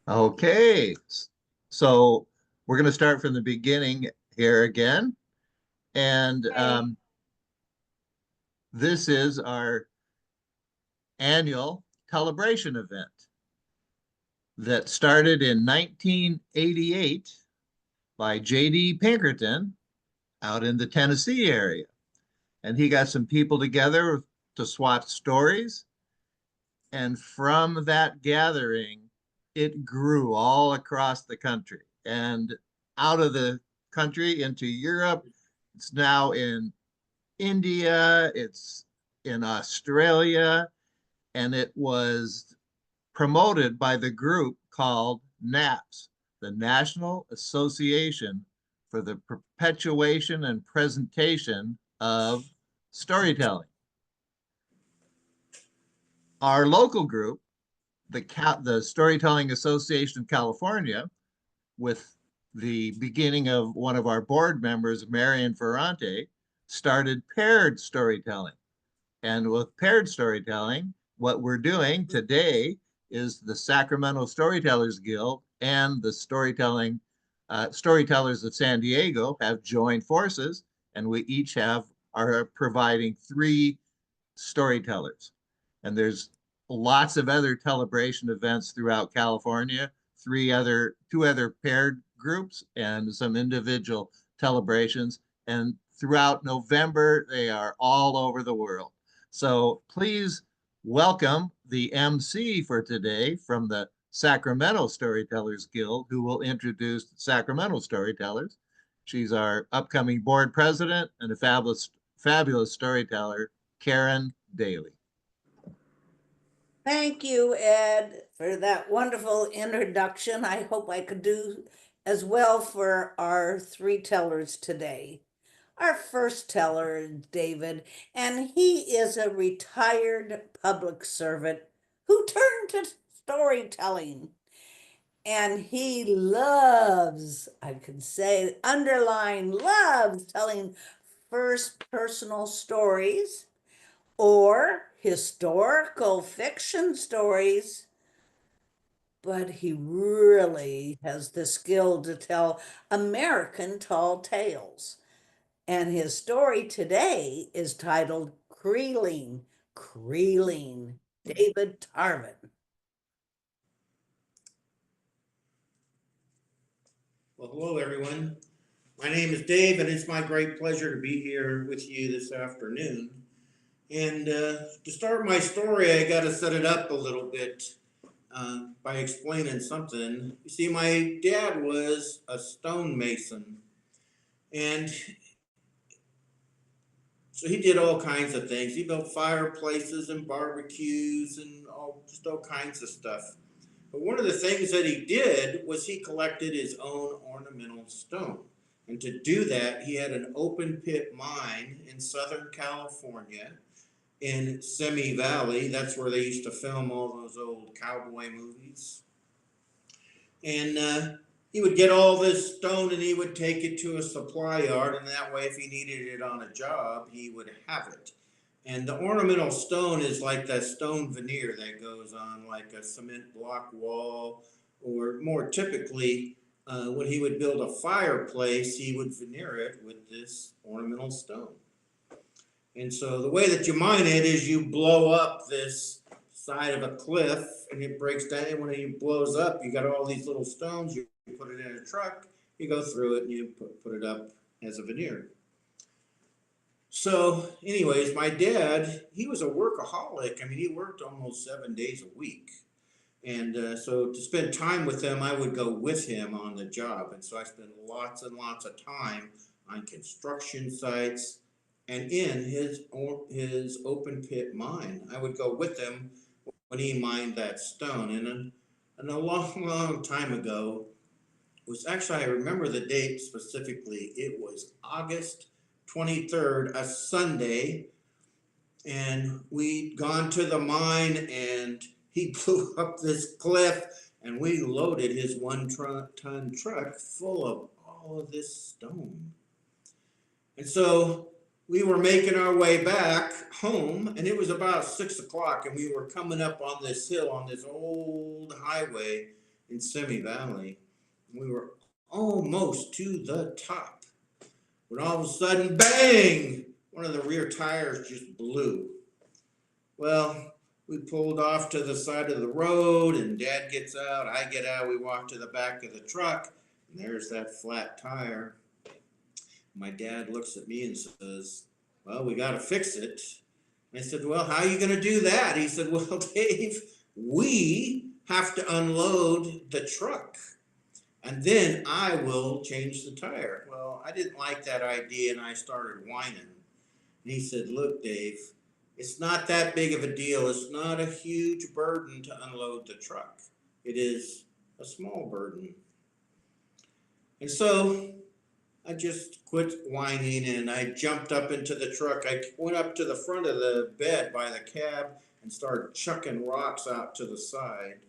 Okay, so we're going to start from the beginning here again. And Okay. this is our annual Telebration event that started in 1988 by J.D. Pinkerton out in the Tennessee area. And he got some people together to swap stories. And from that gathering, it grew all across the country and out of the country into Europe. It's now in India, it's in Australia, and it was promoted by the group called NAPS, the National Association for the Perpetuation and Presentation of Storytelling. Our local group, the Storytelling Association of California, with the beginning of one of our board members, Marion Ferrante, started paired storytelling. And with paired storytelling, what we're doing today is the Sacramento Storytellers Guild and the Storytellers of San Diego have joined forces, and we each are providing 3 storytellers. And there's lots of other Telebration events throughout California, 2 other paired groups and some individual Telebrations. And throughout November, they are all over the world. So please welcome the MC for today from the Sacramento Storytellers Guild, who will introduce Sacramento Storytellers. She's our upcoming board president and a fabulous storyteller, Karen Daly. Thank you, Ed, for that wonderful introduction. I hope I could do as well for our 3 tellers today. Our first teller is David, and he is a retired public servant who turned to storytelling. And he loves, I can say, underline, loves telling first personal stories or historical fiction stories, but he really has the skill to tell American tall tales. And his story today is titled Creeling, Creeling, David Tarvin. Well, hello, everyone. My name is Dave, and it's my great pleasure to be here with you this afternoon. And to start my story, I got to set it up a little bit by explaining something. You see, my dad was a stonemason, and so he did all kinds of things. He built fireplaces and barbecues and just all kinds of stuff. But one of the things that he did was he collected his own ornamental stone. And to do that, he had an open pit mine in Southern California in Simi Valley. That's where they used to film all those old cowboy movies. And he would get all this stone and he would take it to a supply yard. And that way, if he needed it on a job, he would have it. And the ornamental stone is like that stone veneer that goes on like a cement block wall, or more typically, when he would build a fireplace, he would veneer it with this ornamental stone. And so the way that you mine it is you blow up this side of a cliff and it breaks down. And when it blows up, you got all these little stones, you put it in a truck, you go through it and you put it up as a veneer. So, anyways, my dad, he was a workaholic. I mean, he worked almost 7 days a week. And so to spend time with him, I would go with him on the job. And so I spent lots and lots of time on construction sites and in his open pit mine. I would go with him when he mined that stone. And a long, long time ago, was actually, I remember the date specifically. It was August 23rd, a Sunday, and we'd gone to the mine and he blew up this cliff and we loaded his 1-ton truck full of all of this stone. And so we were making our way back home, and it was about 6 o'clock, and we were coming up on this hill on this old highway in Simi Valley. We were almost to the top when all of a sudden, bang! One of the rear tires just blew. Well, we pulled off to the side of the road, and Dad gets out, I get out, we walk to the back of the truck, and there's that flat tire. My dad looks at me and says, well, we got to fix it. And I said, well, how are you going to do that? He said, well, Dave, we have to unload the truck, and then I will change the tire. Well, I didn't like that idea, and I started whining. And he said, look, Dave, it's not that big of a deal. It's not a huge burden to unload the truck. It is a small burden. And so I just quit whining, and I jumped up into the truck. I went up to the front of the bed by the cab and started chucking rocks out to the side.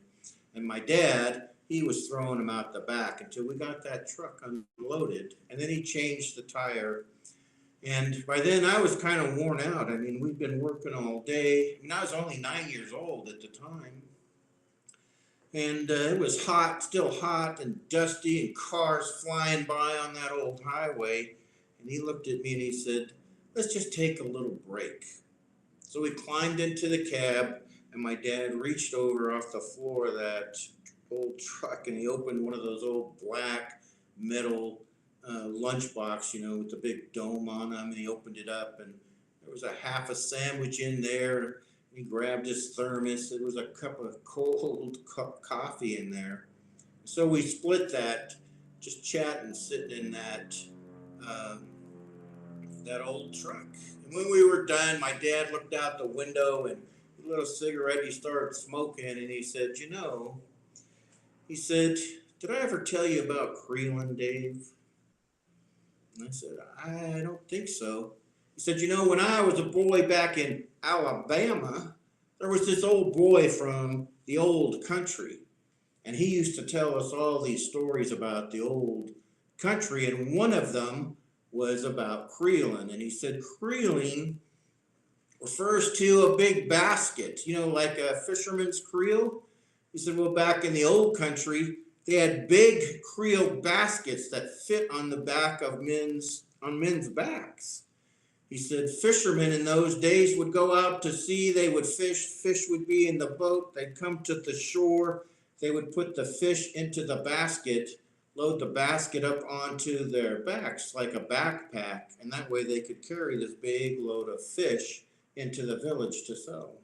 And my dad, he was throwing them out the back until we got that truck unloaded. And then he changed the tire. And by then I was kind of worn out. I mean, we'd been working all day. I mean, I was only 9 years old at the time. And it was hot, still hot and dusty, and cars flying by on that old highway. And he looked at me and he said, let's just take a little break. So we climbed into the cab, and my dad reached over off the floor of that old truck, and he opened one of those old black metal lunchbox, with the big dome on them, and he opened it up, and there was a half a sandwich in there. He grabbed his thermos. There was a cup of cold coffee in there. So we split that, just chatting, sitting in that old truck. And when we were done, my dad looked out the window and a little cigarette he started smoking, and he said, he said, did I ever tell you about Creelan, Dave? And I said, I don't think so. He said, when I was a boy back in Alabama, there was this old boy from the old country. And he used to tell us all these stories about the old country. And one of them was about creeling. And he said, creeling refers to a big basket, like a fisherman's creel. He said, well, back in the old country, they had big creel baskets that fit on the back of men's backs. He said fishermen in those days would go out to sea, they would fish would be in the boat, they'd come to the shore, they would put the fish into the basket, load the basket up onto their backs like a backpack, and that way they could carry this big load of fish into the village to sell.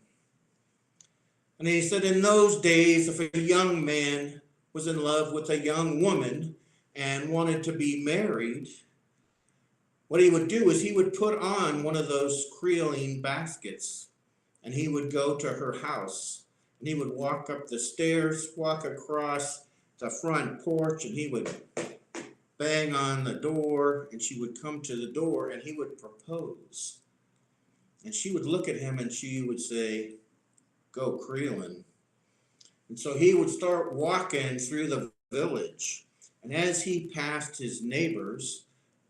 And he said in those days, if a young man was in love with a young woman and wanted to be married, what he would do is he would put on one of those creeling baskets, and he would go to her house, and he would walk up the stairs, walk across the front porch, and he would bang on the door, and she would come to the door, and he would propose. And she would look at him and she would say, go creeling. And so he would start walking through the village. And as he passed his neighbors,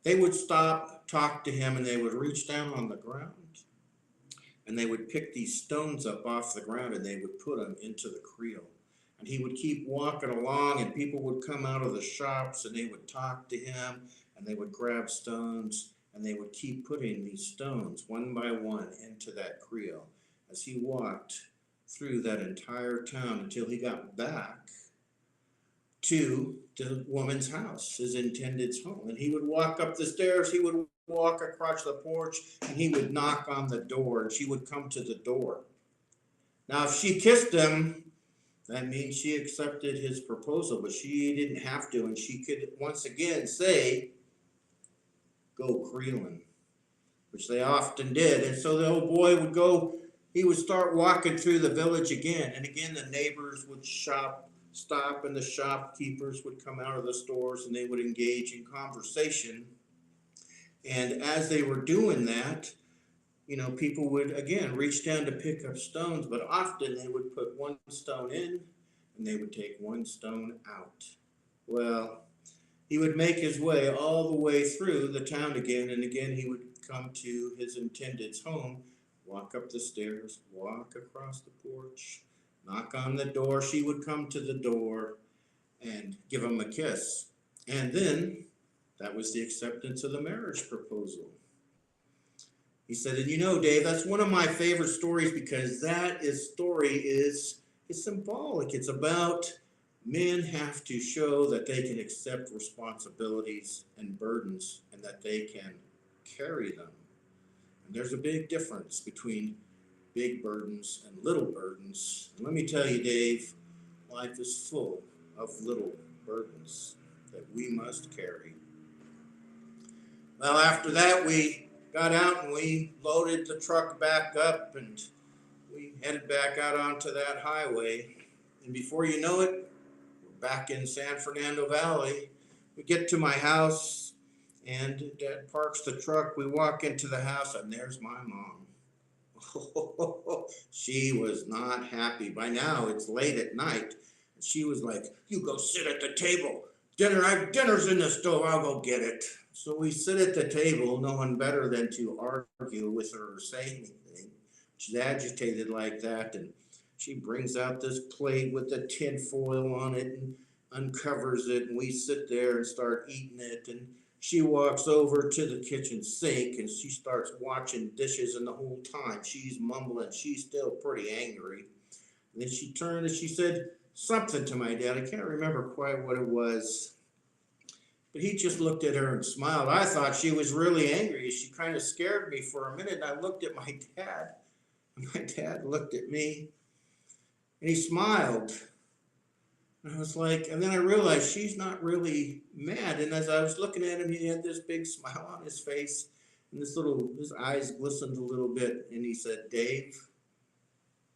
they would stop, talk to him, and they would reach down on the ground. And they would pick these stones up off the ground and they would put them into the creel. And he would keep walking along, and people would come out of the shops and they would talk to him, and they would grab stones, and they would keep putting these stones one by one into that creel as he walked through that entire town until he got back to the woman's house, his intended's home. And he would walk up the stairs, he would walk across the porch, and he would knock on the door, and she would come to the door. Now, if she kissed him, that means she accepted his proposal, but she didn't have to, and she could once again say, go creeling, which they often did. And so the old boy would go, he would start walking through the village again, and again the neighbors would stop, and the shopkeepers would come out of the stores, and they would engage in conversation. And as they were doing that, people would again reach down to pick up stones, but often they would put one stone in and they would take one stone out. Well, he would make his way all the way through the town again, and again he would come to his intended's home, walk up the stairs, walk across the porch, knock on the door. She would come to the door and give him a kiss. And then that was the acceptance of the marriage proposal. He said, and you know, Dave, that's one of my favorite stories because story is symbolic. It's about men have to show that they can accept responsibilities and burdens and that they can carry them. And there's a big difference between big burdens and little burdens. And let me tell you, Dave, life is full of little burdens that we must carry. Well, after that, we got out and we loaded the truck back up and we headed back out onto that highway. And before you know it, we're back in San Fernando Valley. We get to my house and Dad parks the truck. We walk into the house and there's my mom. She was not happy. By now, it's late at night. She was like, you go sit at the table. Dinner's in the stove. I'll go get it. So we sit at the table, no one better than to argue with her or say anything. She's agitated like that, and she brings out this plate with the tin foil on it and uncovers it, and we sit there and start eating it, and she walks over to the kitchen sink and she starts washing dishes, and the whole time she's mumbling. She's still pretty angry. And then she turned and she said something to my dad. I can't remember quite what it was. But he just looked at her and smiled. I thought she was really angry. She kind of scared me for a minute. And I looked at my dad. And my dad looked at me and he smiled. And I was like, and then I realized she's not really mad. And as I was looking at him, he had this big smile on his face. And his eyes glistened a little bit. And he said, Dave,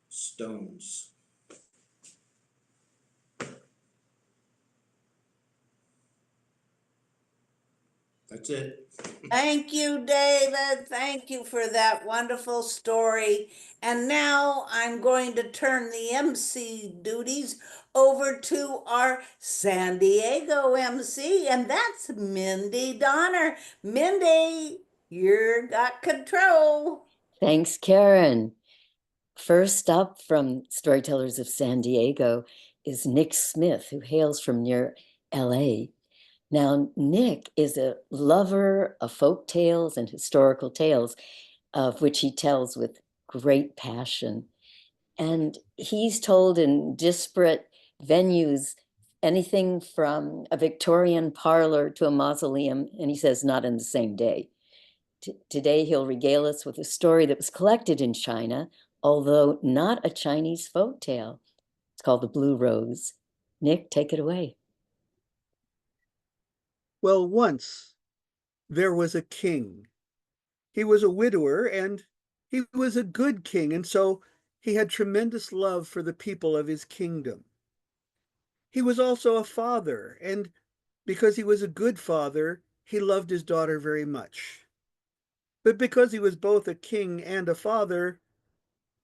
stones. That's it. Thank you, David. Thank you for that wonderful story. And now I'm going to turn the MC duties over to our San Diego MC, and that's Mindy Donner. Mindy, you got control. Thanks, Karen. First up from Storytellers of San Diego is Nick Smith, who hails from near LA. Now, Nick is a lover of folk tales and historical tales, of which he tells with great passion. And he's told in disparate venues, anything from a Victorian parlor to a mausoleum, and he says not in the same day. Today, he'll regale us with a story that was collected in China, although not a Chinese folk tale. It's called The Blue Rose. Nick, take it away. Well, once there was a king. He was a widower, and he was a good king, and so he had tremendous love for the people of his kingdom. He was also a father, and because he was a good father, he loved his daughter very much. But because he was both a king and a father,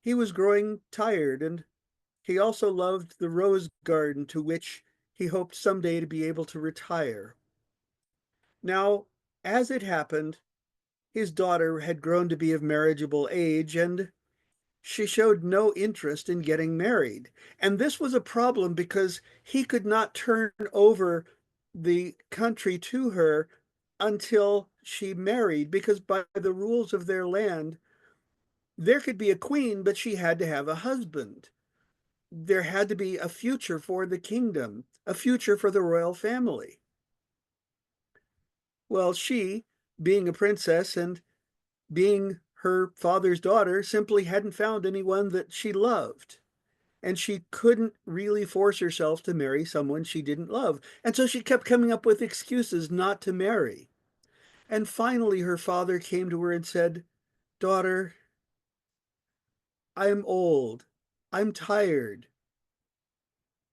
he was growing tired, and he also loved the rose garden to which he hoped someday to be able to retire. Now, as it happened, his daughter had grown to be of marriageable age, and she showed no interest in getting married. And this was a problem because he could not turn over the country to her until she married, because by the rules of their land, there could be a queen, but she had to have a husband. There had to be a future for the kingdom, a future for the royal family. Well, she, being a princess and being her father's daughter, simply hadn't found anyone that she loved. And she couldn't really force herself to marry someone she didn't love. And so she kept coming up with excuses not to marry. And finally, her father came to her and said, Daughter, I am old. I'm tired.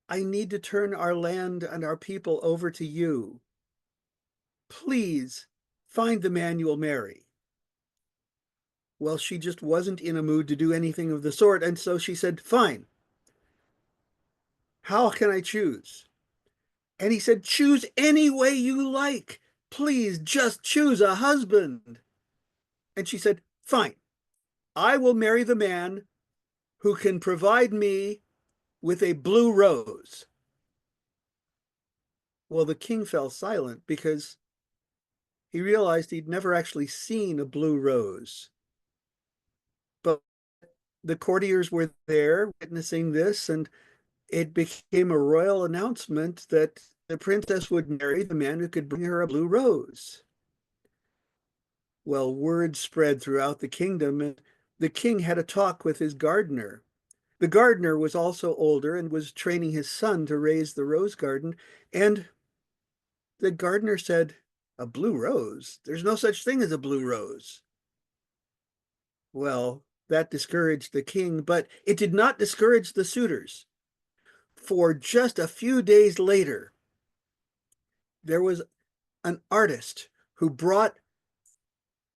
I need to turn our land and our people over to you. Please find the man you'll marry. Well, she just wasn't in a mood to do anything of the sort, and so she said, Fine. How can I choose? And he said, choose any way you like. Please just choose a husband. And she said, fine, I will marry the man who can provide me with a blue rose. Well, the king fell silent because he realized he'd never actually seen a blue rose. But the courtiers were there witnessing this, and it became a royal announcement that the princess would marry the man who could bring her a blue rose. Well, word spread throughout the kingdom, and the king had a talk with his gardener. The gardener was also older and was training his son to raise the rose garden. And the gardener said, a blue rose? There's no such thing as a blue rose. Well, that discouraged the king, but it did not discourage the suitors. For just a few days later, there was an artist who brought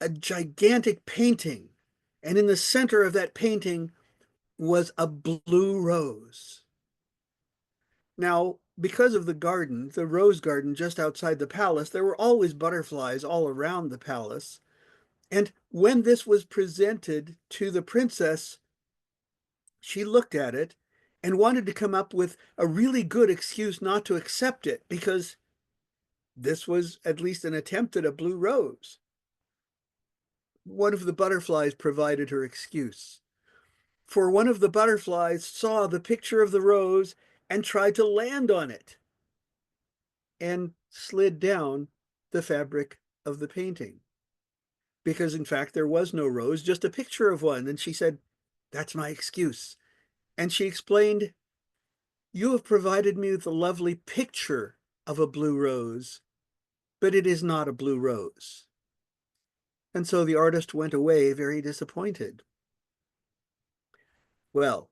a gigantic painting, and in the center of that painting was a blue rose. Now, because of the garden, the rose garden just outside the palace, there were always butterflies all around the palace. And when this was presented to the princess, she looked at it and wanted to come up with a really good excuse not to accept it, because this was at least an attempt at a blue rose. One of the butterflies provided her excuse. For one of the butterflies saw the picture of the rose and tried to land on it and slid down the fabric of the painting. Because in fact, there was no rose, just a picture of one. And she said, that's my excuse. And she explained, you have provided me with a lovely picture of a blue rose, but it is not a blue rose. And so the artist went away very disappointed. Well,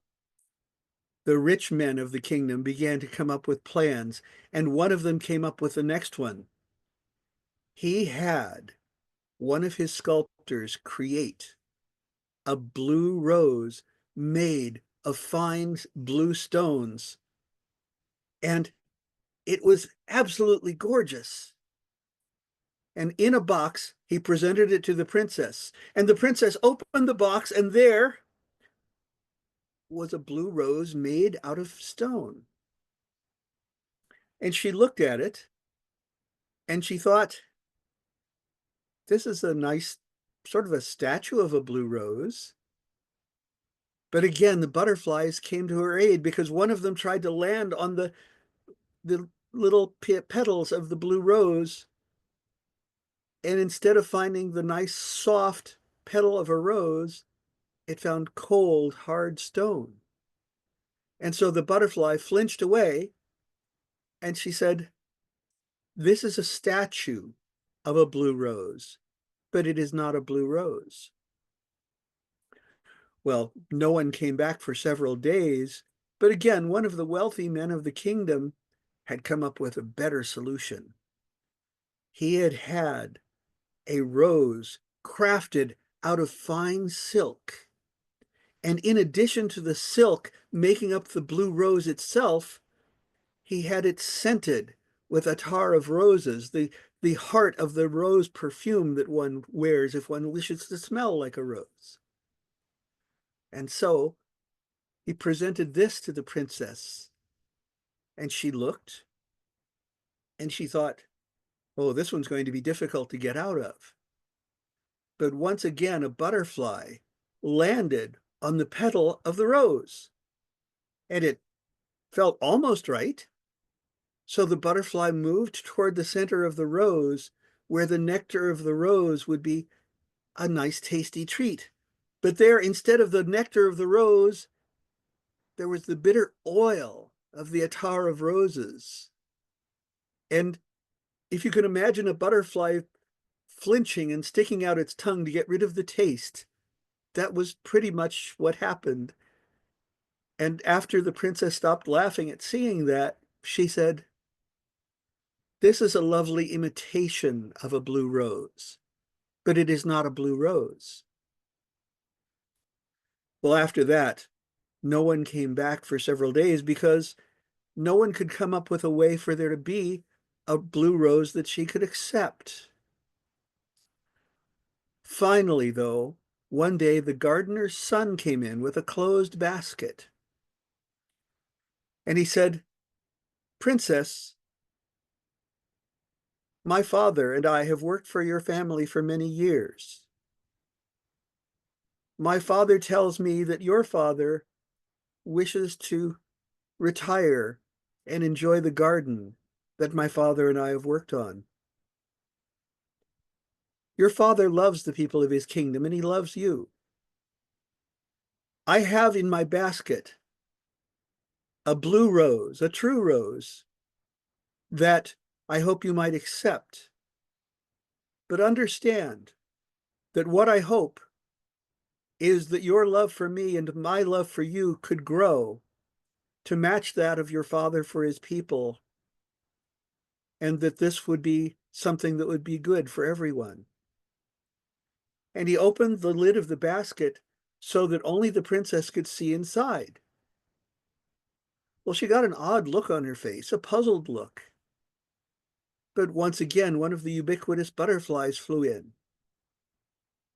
the rich men of the kingdom began to come up with plans, and one of them came up with the next one. He had one of his sculptors create a blue rose made of fine blue stones, and it was absolutely gorgeous. And in a box, he presented it to the princess, and the princess opened the box, and there was a blue rose made out of stone. And she looked at it, and she thought, this is a nice sort of a statue of a blue rose. But again, the butterflies came to her aid, because one of them tried to land on the little petals of the blue rose. And instead of finding the nice, soft petal of a rose, it found cold, hard stone. And so the butterfly flinched away, and she said, this is a statue of a blue rose, but it is not a blue rose. Well, no one came back for several days, but again, one of the wealthy men of the kingdom had come up with a better solution. He had had a rose crafted out of fine silk. And in addition to the silk making up the blue rose itself, he had it scented with attar of roses, the heart of the rose perfume that one wears if one wishes to smell like a rose. And so he presented this to the princess, and she looked, and she thought, oh, this one's going to be difficult to get out of. But once again, a butterfly landed on the petal of the rose, and it felt almost right. So the butterfly moved toward the center of the rose, where the nectar of the rose would be a nice, tasty treat. But there, instead of the nectar of the rose, there was the bitter oil of the attar of roses. And if you can imagine a butterfly flinching and sticking out its tongue to get rid of the taste, that was pretty much what happened. And after the princess stopped laughing at seeing that, she said, this is a lovely imitation of a blue rose, but it is not a blue rose. Well, after that, no one came back for several days, because no one could come up with a way for there to be a blue rose that she could accept. Finally, though, one day the gardener's son came in with a closed basket. And he said, "Princess, my father and I have worked for your family for many years. My father tells me that your father wishes to retire and enjoy the garden that my father and I have worked on. Your father loves the people of his kingdom, and he loves you. I have in my basket a blue rose, a true rose, that I hope you might accept. But understand that what I hope is that your love for me and my love for you could grow to match that of your father for his people, and that this would be something that would be good for everyone." And he opened the lid of the basket so that only the princess could see inside. Well, she got an odd look on her face, a puzzled look. But once again, one of the ubiquitous butterflies flew in,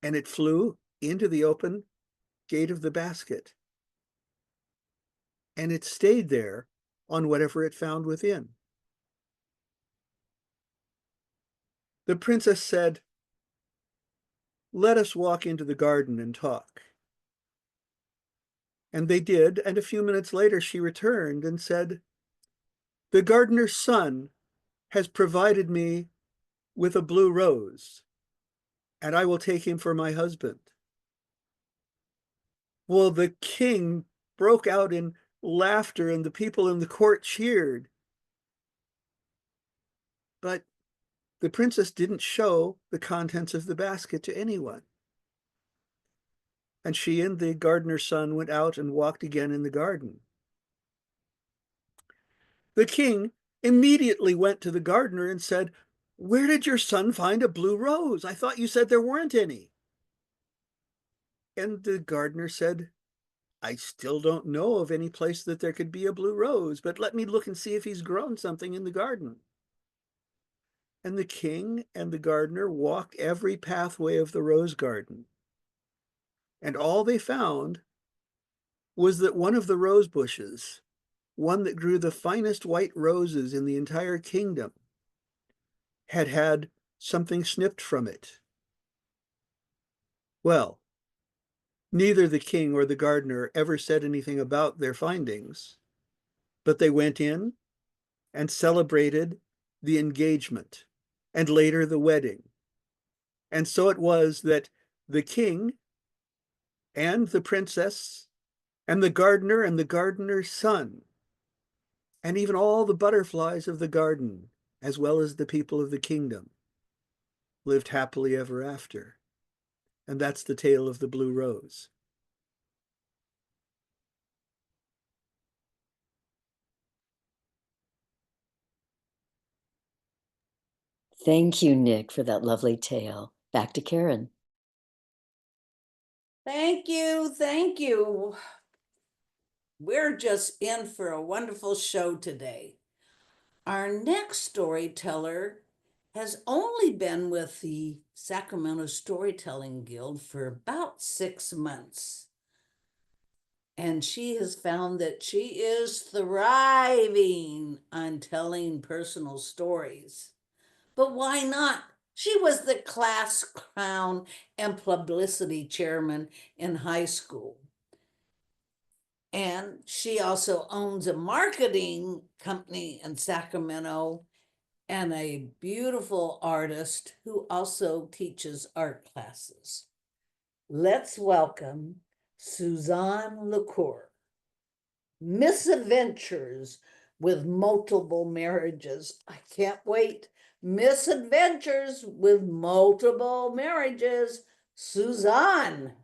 and it flew into the open gate of the basket. And it stayed there on whatever it found within. The princess said, "Let us walk into the garden and talk." And they did, and a few minutes later she returned and said, "The gardener's son has provided me with a blue rose, and I will take him for my husband." Well, the king broke out in laughter, and the people in the court cheered. But the princess didn't show the contents of the basket to anyone. And she and the gardener's son went out and walked again in the garden. The king immediately went to the gardener and said, "Where did your son find a blue rose? I thought you said there weren't any." And the gardener said, "I still don't know of any place that there could be a blue rose, but let me look and see if he's grown something in the garden." And the king and the gardener walked every pathway of the rose garden. And all they found was that one of the rose bushes, one that grew the finest white roses in the entire kingdom, had had something snipped from it. Well, neither the king or the gardener ever said anything about their findings, but they went in and celebrated the engagement and later the wedding. And so it was that the king and the princess and the gardener's son, and even all the butterflies of the garden, as well as the people of the kingdom, lived happily ever after. And that's the tale of the blue rose. Thank you, Nick, for that lovely tale. Back to Karen. Thank you. Thank you. We're just in for a wonderful show today. Our next storyteller has only been with the Sacramento Storytelling Guild for about 6 months. And she has found that she is thriving on telling personal stories. But why not? She was the class clown and publicity chairman in high school. And she also owns a marketing company in Sacramento and a beautiful artist who also teaches art classes. Let's welcome Suzanne LaCour. Misadventures with multiple marriages. I can't wait. Misadventures with multiple marriages. Suzanne.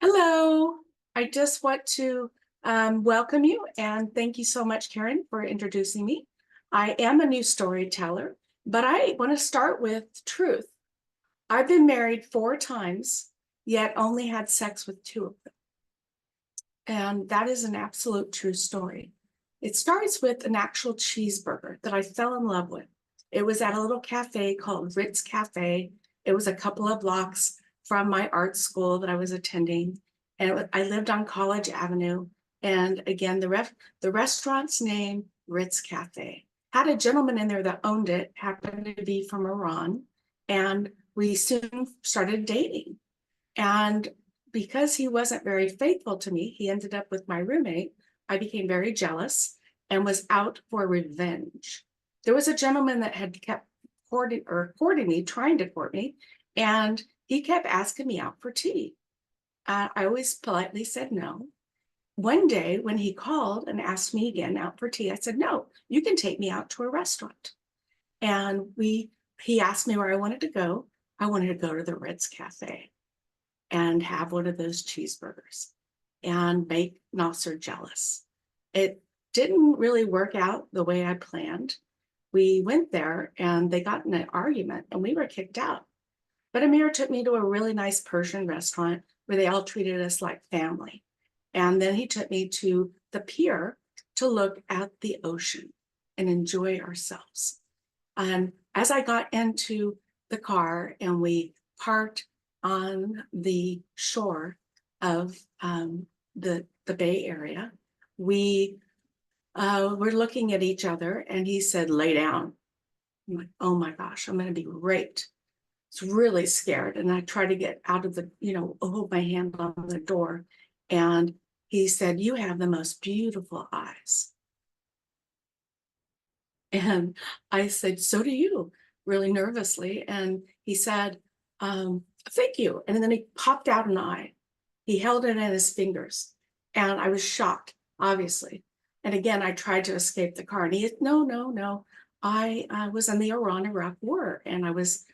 Hello. I just want to welcome you and thank you so much, Karen, for introducing me. I am a new storyteller, but I want to start with truth. I've been married 4 times, yet only had sex with 2 of them. And that is an absolute true story. It starts with an actual cheeseburger that I fell in love with. It was at a little cafe called Ritz Cafe. It was a couple of blocks from my art school that I was attending. And I lived on College Avenue. And again, the restaurant's name, Ritz Cafe. Had a gentleman in there that owned it, happened to be from Iran. And we soon started dating. And because he wasn't very faithful to me, he ended up with my roommate. I became very jealous and was out for revenge. There was a gentleman that had kept courting me, trying to court me, and he kept asking me out for tea. I always politely said no. One day when he called and asked me again out for tea, I said, no, you can take me out to a restaurant. And he asked me where I wanted to go. I wanted to go to the Ritz Cafe and have one of those cheeseburgers and make Nasser jealous. It didn't really work out the way I planned. We went there and they got in an argument and we were kicked out. But Amir took me to a really nice Persian restaurant where they all treated us like family. And then he took me to the pier to look at the ocean and enjoy ourselves. And as I got into the car and we parked on the shore of the Bay Area, we were looking at each other and he said, lay down. I'm like, oh my gosh, I'm going to be raped. I was really scared. And I tried to get out of the, hold my hand on the door. And he said, you have the most beautiful eyes. And I said, so do you, really nervously. And he said, thank you. And then he popped out an eye. He held it in his fingers. And I was shocked, obviously. And again, I tried to escape the car. And he said, no. I was in the Iran-Iraq war and I was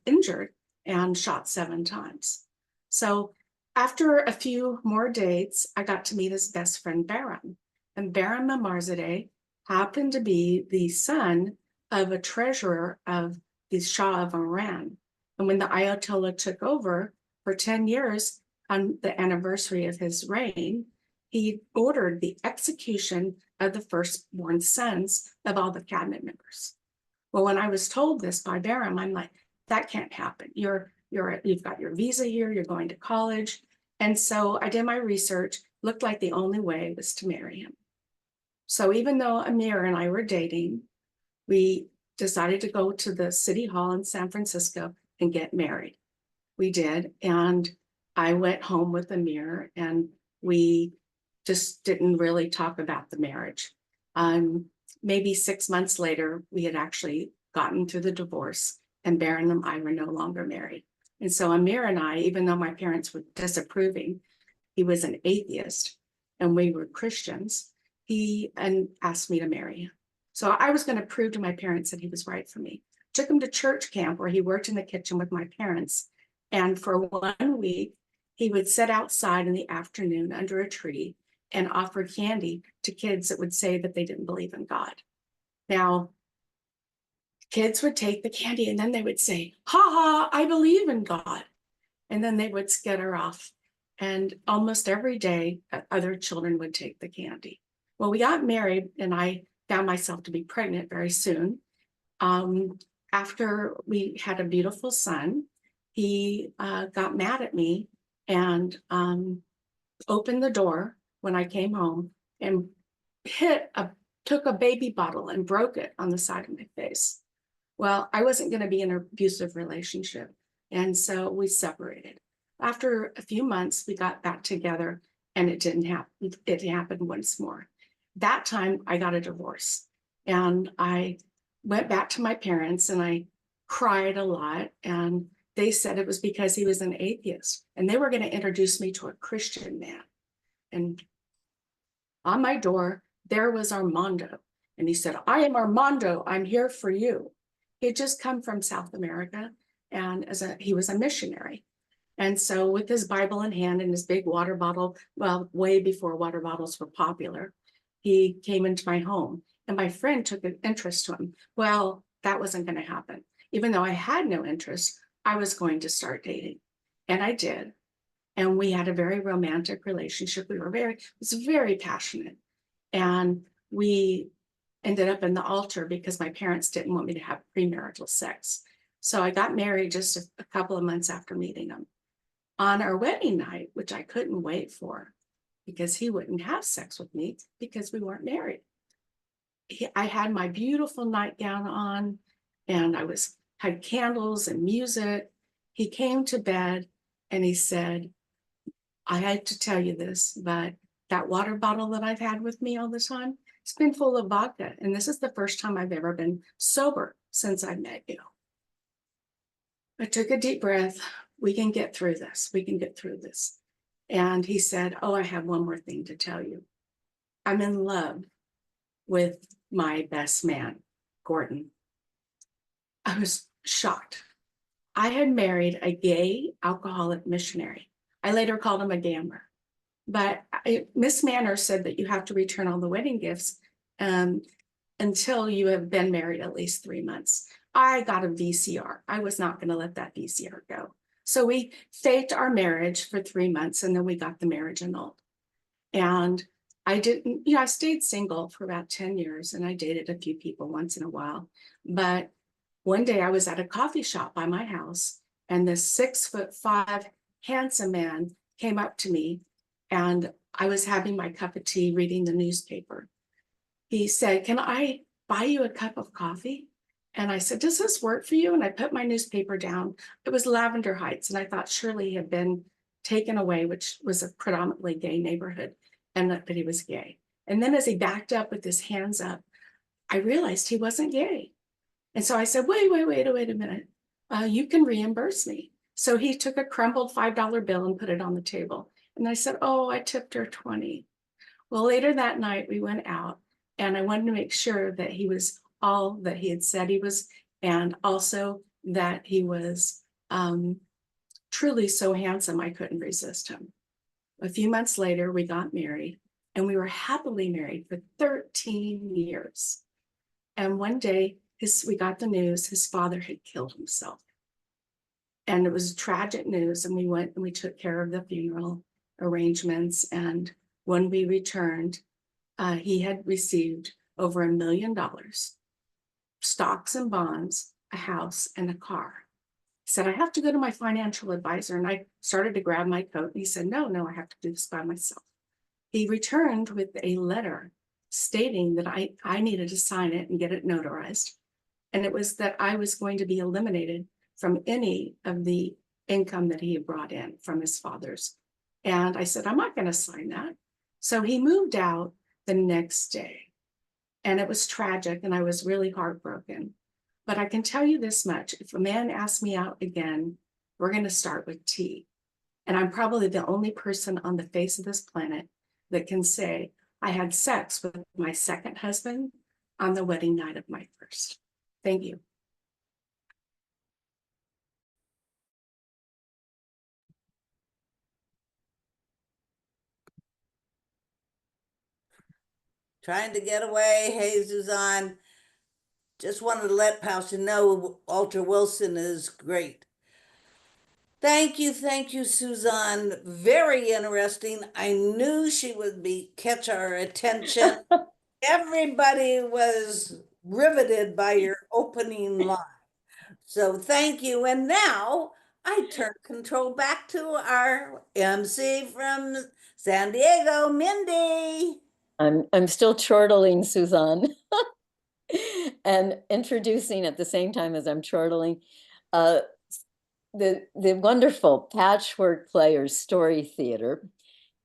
injured and shot 7 times. So after a few more dates, I got to meet his best friend, Baram. And Baram Mamarzadeh happened to be the son of a treasurer of the Shah of Iran. And when the Ayatollah took over for 10 years on the anniversary of his reign, he ordered the execution of the firstborn sons of all the cabinet members. Well, when I was told this by Baram, I'm like, that can't happen. You've got your visa here, you're going to college. And so I did my research, looked like the only way was to marry him. So even though Amir and I were dating, we decided to go to the city hall in San Francisco and get married. We did. And I went home with Amir and we just didn't really talk about the marriage. Maybe 6 months later, we had actually gotten through the divorce and Baron and I were no longer married. And so Amir and I, even though my parents were disapproving, he was an atheist and we were Christians, he asked me to marry him. So I was going to prove to my parents that he was right for me. Took him to church camp where he worked in the kitchen with my parents. And for 1 week, he would sit outside in the afternoon under a tree and offer candy to kids that would say that they didn't believe in God. Now, kids would take the candy and then they would say, ha ha, I believe in God. And then they would skitter off. And almost every day, other children would take the candy. Well, we got married and I found myself to be pregnant very soon. After we had a beautiful son, he got mad at me and opened the door when I came home and took a baby bottle and broke it on the side of my face. Well, I wasn't going to be in an abusive relationship. And so we separated. After a few months, we got back together and it didn't happen. It happened once more. That time I got a divorce and I went back to my parents and I cried a lot. And they said it was because he was an atheist and they were going to introduce me to a Christian man. And on my door, there was Armando. And he said, I am Armando. I'm here for you. He had just come from South America and he was a missionary. And so with his Bible in hand and his big water bottle, well, way before water bottles were popular, he came into my home and my friend took an interest to him. Well, that wasn't going to happen. Even though I had no interest, I was going to start dating. And I did. And we had a very romantic relationship. It was very passionate. And we ended up in the altar because my parents didn't want me to have premarital sex. So I got married just a couple of months after meeting him. On our wedding night, which I couldn't wait for because he wouldn't have sex with me because we weren't married. I had my beautiful nightgown on and had candles and music. He came to bed and he said, I hate to tell you this, but that water bottle that I've had with me all the time, it's been full of vodka. And this is the first time I've ever been sober since I met you. I took a deep breath. We can get through this. We can get through this. And he said, oh, I have one more thing to tell you. I'm in love with my best man, Gordon. I was shocked. I had married a gay alcoholic missionary. I later called him a gambler. But Miss Manor said that you have to return all the wedding gifts until you have been married at least 3 months. I got a VCR. I was not going to let that VCR go. So we faked our marriage for 3 months and then we got the marriage annulled. And I didn't, I stayed single for about 10 years and I dated a few people once in a while. But one day I was at a coffee shop by my house and this 6'5" handsome man came up to me and I was having my cup of tea reading the newspaper. He said, can I buy you a cup of coffee? And I said, does this work for you? And I put my newspaper down. It was Lavender Heights. And I thought surely he had been taken away, which was a predominantly gay neighborhood, and that he was gay. And then as he backed up with his hands up, I realized he wasn't gay. And so I said, wait a minute. You can reimburse me. So he took a crumpled $5 bill and put it on the table. And I said, oh, I tipped her 20. Well, later that night we went out and I wanted to make sure that he was all that he had said he was, and also that he was truly so handsome I couldn't resist him. A few months later, we got married and we were happily married for 13 years. And one day we got the news his father had killed himself. And it was tragic news. And we went and we took care of the funeral arrangements. And when we returned, he had received over $1 million, stocks and bonds, a house, and a car. He said, I have to go to my financial advisor. And I started to grab my coat. And he said, no, I have to do this by myself. He returned with a letter stating that I needed to sign it and get it notarized. And it was that I was going to be eliminated from any of the income that he had brought in from his father's. And I said, I'm not going to sign that. So he moved out the next day. And it was tragic and I was really heartbroken. But I can tell you this much, if a man asks me out again, we're going to start with tea. And I'm probably the only person on the face of this planet that can say I had sex with my second husband on the wedding night of my first. Thank you. Trying to get away. Hey, Suzanne. Just wanted to let Pastor know Walter Wilson is great. Thank you, Suzanne. Very interesting. I knew she would catch our attention. Everybody was riveted by your opening line. So thank you. And now I turn control back to our MC from San Diego, Mindy. I'm still chortling, Suzanne, and introducing at the same time as I'm chortling the wonderful Patchwork Players Story Theater.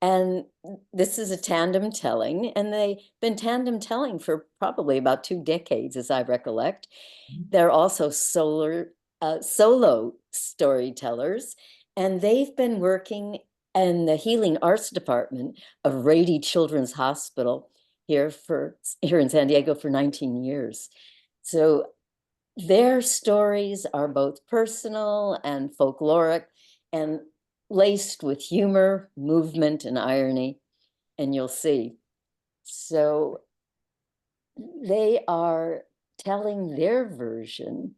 And this is a tandem telling, and they've been tandem telling for probably about 2 decades, as I recollect. They're also solo storytellers, and they've been working in the Healing Arts Department of Rady Children's Hospital here in San Diego for 19 years. So their stories are both personal and folkloric and laced with humor, movement, and irony, and you'll see. So they are telling their version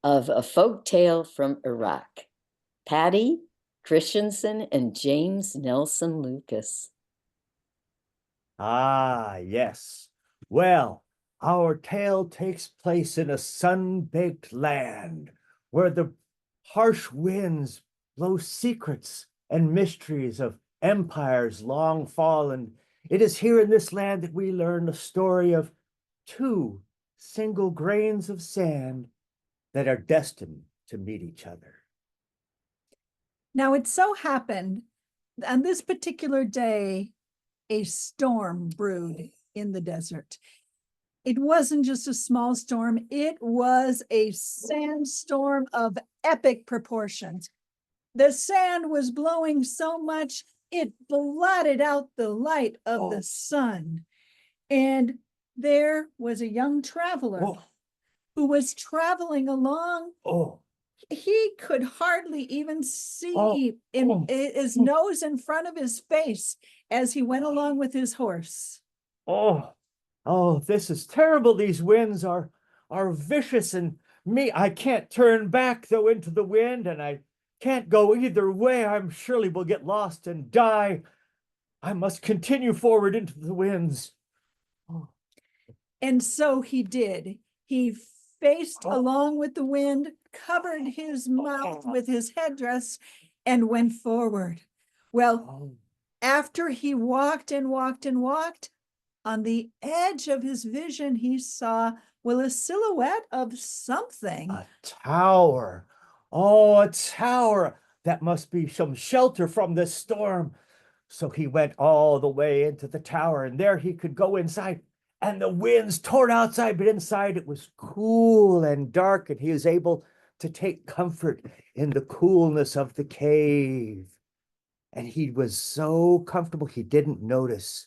of a folk tale from Iraq. Patty, Christensen and James Nelson Lucas. Ah, yes. Well, our tale takes place in a sun-baked land where the harsh winds blow secrets and mysteries of empires long fallen. It is here in this land that we learn the story of two single grains of sand that are destined to meet each other. Now, it so happened on this particular day, a storm brewed in the desert. It wasn't just a small storm, it was a sandstorm of epic proportions. The sand was blowing so much, it blotted out the light of the sun. And there was a young traveler who was traveling along. He could hardly even see his nose in front of his face as he went along with his horse. This is terrible. These winds are vicious, and I can't turn back though into the wind, and I can't go either way. I'm surely will get lost and die. I must continue forward into the winds. And so he did. He faced along with the wind, covered his mouth with his headdress, and went forward. Well, after he walked and walked and walked, on the edge of his vision, he saw, well, a silhouette of something. A tower. Oh, a tower. That must be some shelter from this storm. So he went all the way into the tower, and there he could go inside. And the winds tore outside, but inside it was cool and dark, and he was able to take comfort in the coolness of the cave. And he was so comfortable, he didn't notice,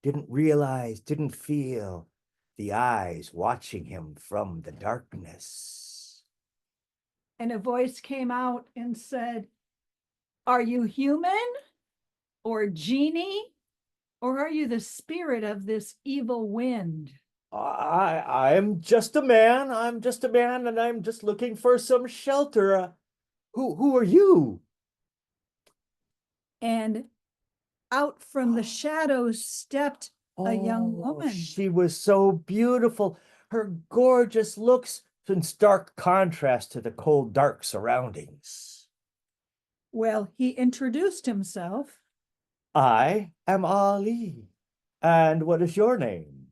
didn't realize, didn't feel the eyes watching him from the darkness. And a voice came out and said, "Are you human or genie? Or are you the spirit of this evil wind?" I'm just a man. I'm just a man, and I'm just looking for some shelter. Who are you? And out from the shadows stepped a young woman. She was so beautiful. Her gorgeous looks in stark contrast to the cold, dark surroundings. Well, he introduced himself. I am Ali. And what is your name?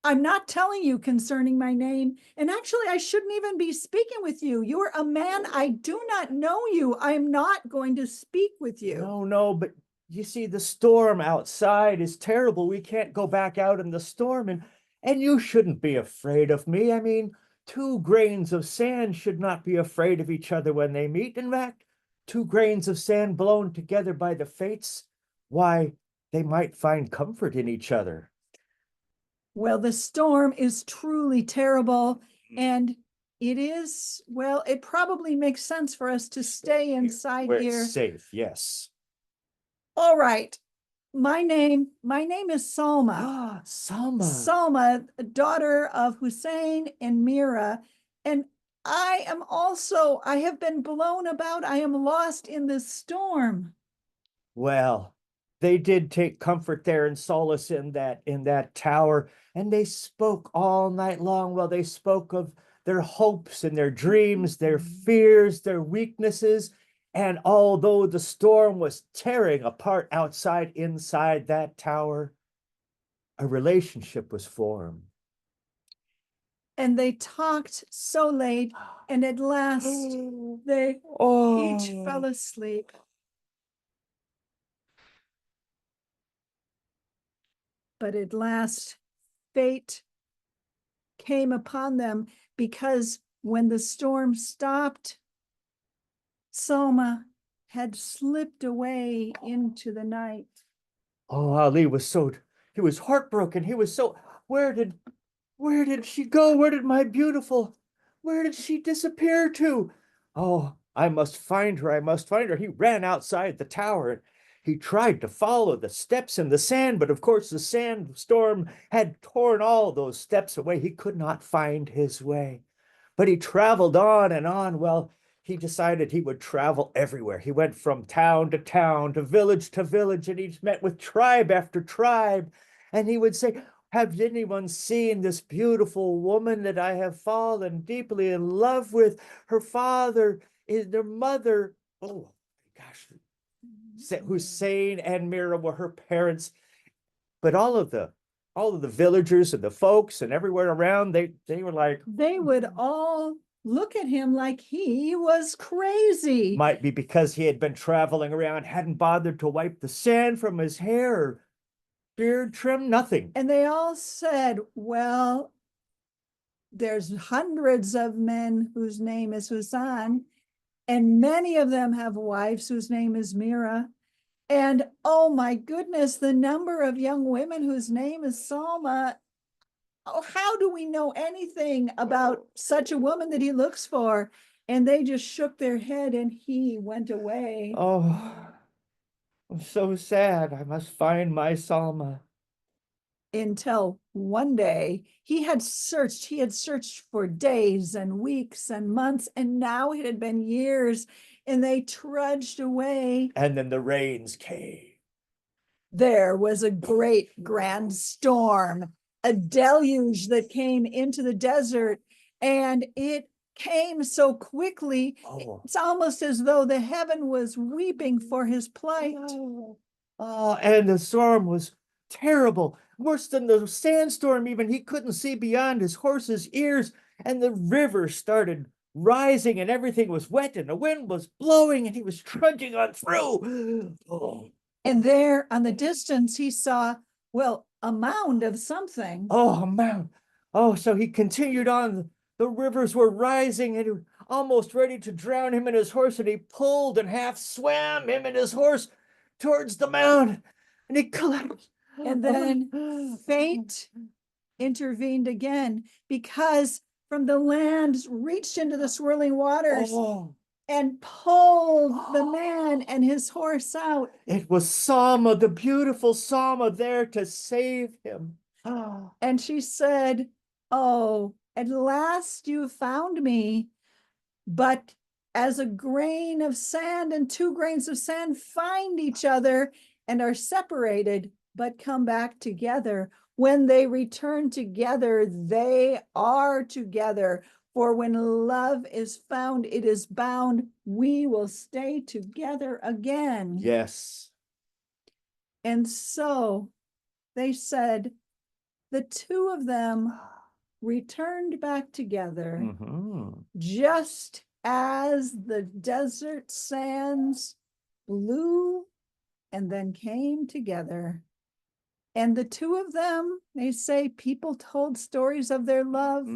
"I'm not telling you concerning my name. And actually, I shouldn't even be speaking with you. You're a man. I do not know you. I'm not going to speak with you." No, but you see, the storm outside is terrible. We can't go back out in the storm, and you shouldn't be afraid of me. I mean, two grains of sand should not be afraid of each other when they meet. In fact, two grains of sand blown together by the fates, why, they might find comfort in each other. Well, the storm is truly terrible. And it is, well, it probably makes sense for us to stay inside Where here. it's safe, yes. All right. My name is Salma. Salma. Salma, daughter of Hussein and Mira. And I have been blown about. I am lost in this storm. Well, they did take comfort there and solace in that tower, and they spoke all night long. Well, they spoke of their hopes and their dreams, their fears, their weaknesses. And although the storm was tearing apart outside, inside that tower, a relationship was formed. And they talked so late, and at last they each fell asleep. But at last, fate came upon them, because when the storm stopped, Salma had slipped away into the night. Ali he was heartbroken. He was so, where did she go? Where did she disappear to? Oh, I must find her. I must find her. He ran outside the tower, and he tried to follow the steps in the sand, but of course the sandstorm had torn all those steps away. He could not find his way, but he traveled on and on. Well, he decided he would travel everywhere. He went from town to town, to village, and he met with tribe after tribe. And he would say, have anyone seen this beautiful woman that I have fallen deeply in love with? Her father is their mother. Oh gosh, Hussein and Mira were her parents. But all of the villagers and the folks and everywhere around, they were like, They would all look at him like he was crazy. might be because he had been traveling around, hadn't bothered to wipe the sand from his hair or beard trim, nothing. And they all said, well, there's hundreds of men whose name is Husan, and many of them have wives whose name is Mira. And oh my goodness, the number of young women whose name is Salma. Oh, how do we know anything about such a woman that he looks for? And they just shook their head and he went away. Oh, I'm so sad. I must find my Salma. Until one day he had searched for days and weeks and months, and now it had been years, and they trudged away. And then the rains came. There was a great grand storm, a deluge that came into the desert, and it came so quickly. Oh. It's almost as though the heaven was weeping for his plight. Oh, and the storm was terrible, worse than the sandstorm even. He couldn't see beyond his horse's ears, and the river started rising, and everything was wet, and the wind was blowing, and he was trudging on through. Oh. And there on the distance, he saw, well, a mound of something. Oh, a mound. Oh, so he continued on. The rivers were rising, and he was almost ready to drown him and his horse, and he pulled and half swam him and his horse towards the mound, and he collapsed. And then fate intervened again, because from the land reached into the swirling waters Oh. and pulled the man and his horse out. It was Salma, the beautiful Salma, there to save him. And she said, oh, at last you found me. But as a grain of sand and two grains of sand find each other and are separated, but come back together, when they return together, they are together. For when love is found, it is bound. We will stay together again. Yes. And so they said, the two of them returned back together, just as the desert sands blew and then came together. And the two of them, they say, people told stories of their love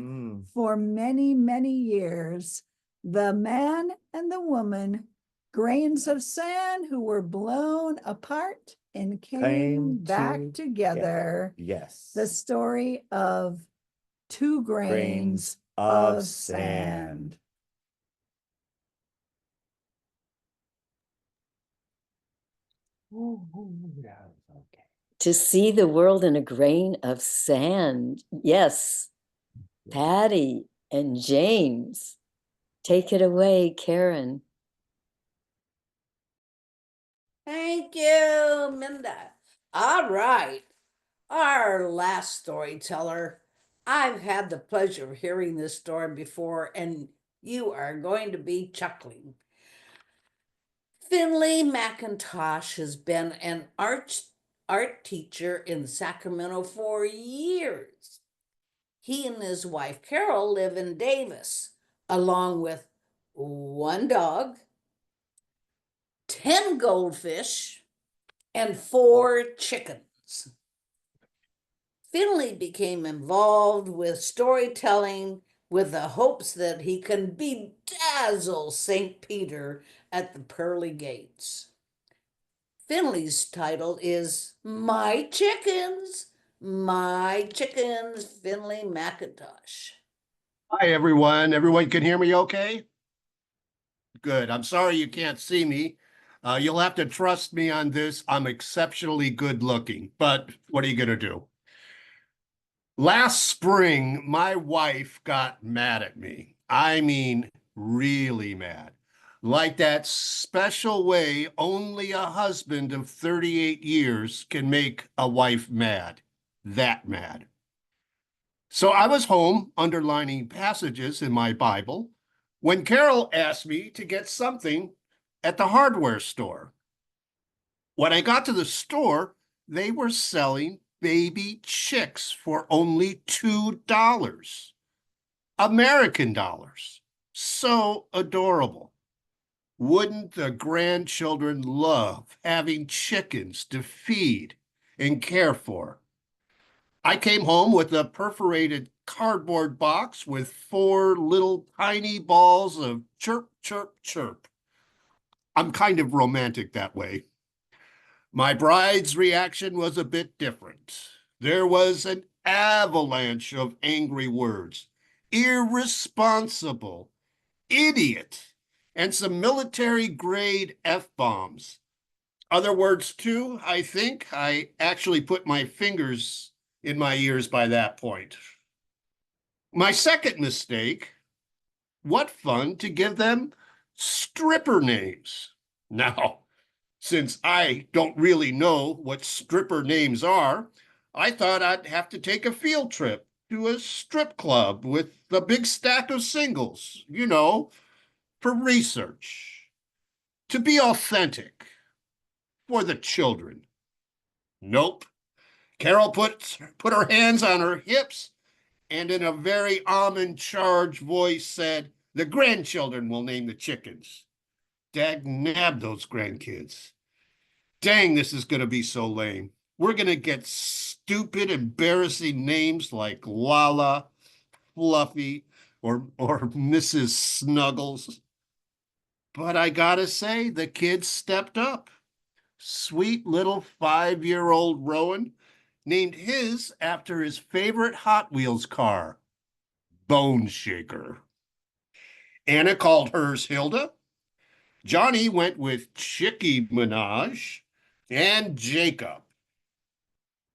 for many, many years. The man and the woman, grains of sand who were blown apart and came back together. Yes. The story of two grains of sand. Okay. To see the world in a grain of sand. Yes, Patty and James. Take it away, Karen. Thank you, Minda. All right, our last storyteller. I've had the pleasure of hearing this story before, and you are going to be chuckling. Finley McIntosh has been an art teacher in Sacramento for years. He and his wife Carol live in Davis, along with one dog, 10 goldfish, and 4 chickens. Finley became involved with storytelling with the hopes that he can bedazzle St. Peter at the pearly gates. Finley's title is My Chickens, Finley McIntosh. Hi, everyone. Everyone can hear me okay? Good. I'm sorry you can't see me. You'll have to trust me on this. I'm exceptionally good looking, but what are you going to do? Last spring, my wife got mad at me. I mean, really mad. like that special way only a husband of 38 years can make a wife mad, that mad. So I was home underlining passages in my Bible when Carol asked me to get something at the hardware store. When I got to the store, they were selling baby chicks for only $2. American dollars. So adorable. Wouldn't the grandchildren love having chickens to feed and care for? I came home with a perforated cardboard box with 4 little tiny balls of chirp, chirp, chirp. I'm kind of romantic that way. My bride's reaction was a bit different. There was an avalanche of angry words. Irresponsible, idiot, and some military-grade F-bombs. Other words, too, I think. I actually put my fingers in my ears by that point. My second mistake, what fun to give them stripper names. Now, since I don't really know what stripper names are, I thought I'd have to take a field trip to a strip club with a big stack of singles, for research, to be authentic, for the children. Nope. Carol put her hands on her hips and in a very almond-charged voice said, "The grandchildren will name the chickens." Dag nab those grandkids. Dang, this is going to be so lame. We're going to get stupid, embarrassing names like Lala, Fluffy, or Mrs. Snuggles. But I gotta say, the kids stepped up. Sweet little 5-year-old Rowan named his after his favorite Hot Wheels car, Bone Shaker. Anna called hers Hilda. Johnny went with Chicky Minaj, and Jacob.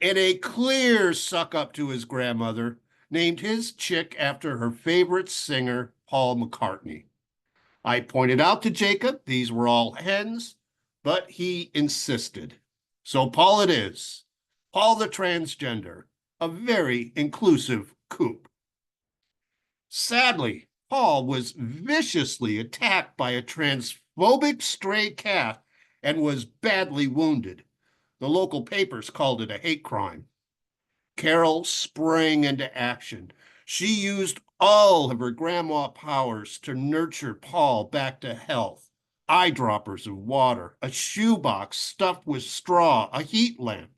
And a clear suck up to his grandmother named his chick after her favorite singer, Paul McCartney. I pointed out to Jacob these were all hens, but he insisted. So Paul it is. Paul the transgender, a very inclusive coop. Sadly, Paul was viciously attacked by a transphobic stray cat and was badly wounded. The local papers called it a hate crime. Carol sprang into action. She used all of her grandma powers to nurture Paul back to health. Eyedroppers of water, a shoebox stuffed with straw, a heat lamp,